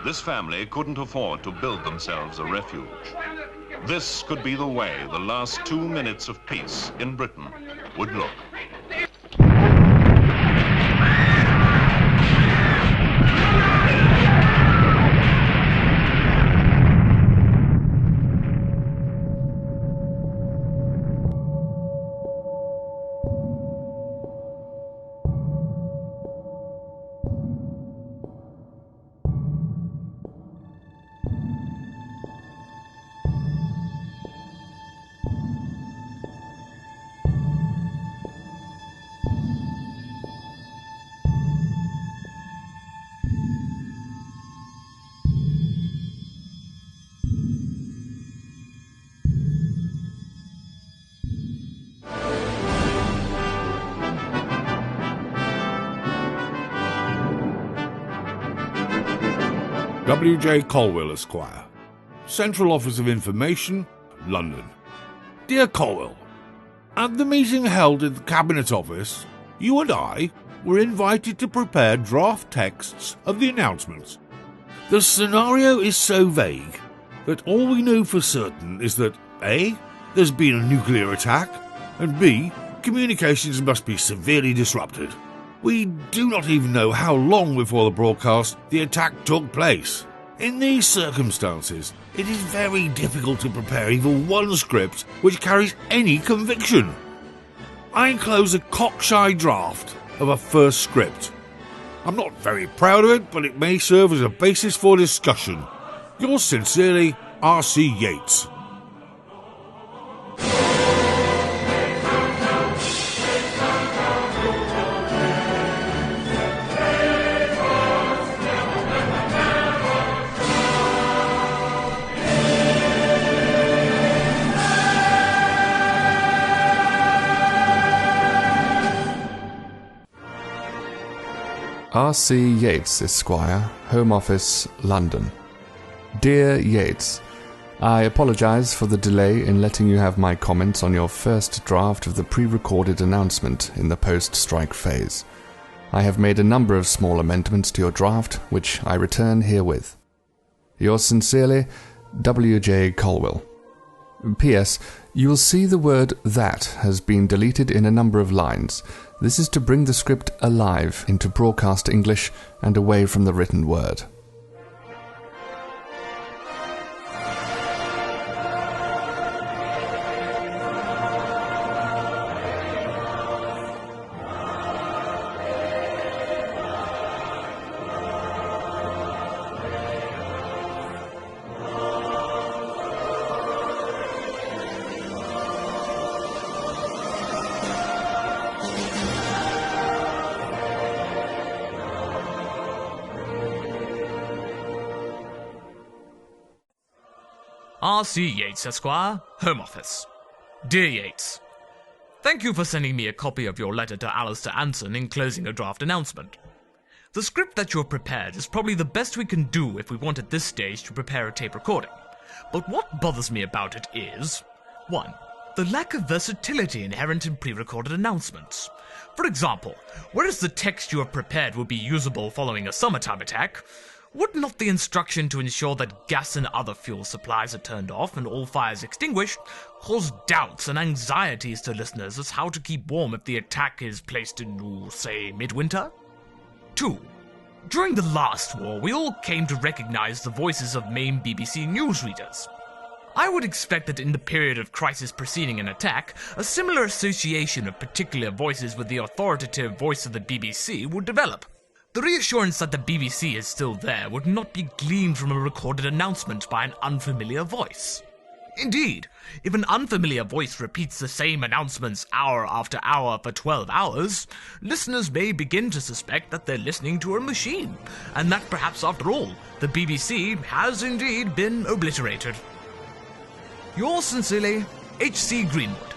this family couldn't afford to build themselves a refuge. This could be the way the last 2 minutes of peace in Britain would look. W.J. Colwell, Esquire, Central Office of Information, London. Dear Colwell, at the meeting held at the Cabinet Office, you and I were invited to prepare draft texts of the announcements. The scenario is so vague that all we know for certain is that A. there's been a nuclear attack, and B. communications must be severely disrupted. We do not even know how long before the broadcast the attack took place. In these circumstances, it is very difficult to prepare even one script which carries any conviction. I enclose a cockshy draft of a first script. I'm not very proud of it, but it may serve as a basis for discussion. Yours sincerely, R.C. Yates. R.C. Yates, Esquire, Home Office, London. Dear Yates, I apologise for the delay in letting you have my comments on your first draft of the pre-recorded announcement in the post-strike phase. I have made a number of small amendments to your draft, which I return herewith. Yours sincerely, W.J. Colwell. P.S. You will see the word "that" has been deleted in a number of lines. This is to bring the script alive into broadcast English and away from the written word. R.C. Yates, Esquire, Home Office. Dear Yates, thank you for sending me a copy of your letter to Alistair Anson enclosing a draft announcement. The script that you have prepared is probably the best we can do if we want at this stage to prepare a tape recording. But what bothers me about it is 1. The lack of versatility inherent in pre-recorded announcements. For example, whereas the text you have prepared would be usable following a summertime attack, would not the instruction to ensure that gas and other fuel supplies are turned off and all fires extinguished cause doubts and anxieties to listeners as how to keep warm if the attack is placed in, say, midwinter? 2. During the last war, we all came to recognize the voices of main BBC newsreaders. I would expect that in the period of crisis preceding an attack, a similar association of particular voices with the authoritative voice of the BBC would develop. The reassurance that the BBC is still there would not be gleaned from a recorded announcement by an unfamiliar voice. Indeed, if an unfamiliar voice repeats the same announcements hour after hour for 12 hours, listeners may begin to suspect that they're listening to a machine, and that perhaps after all, the BBC has indeed been obliterated. Yours sincerely, H.C. Greenwood.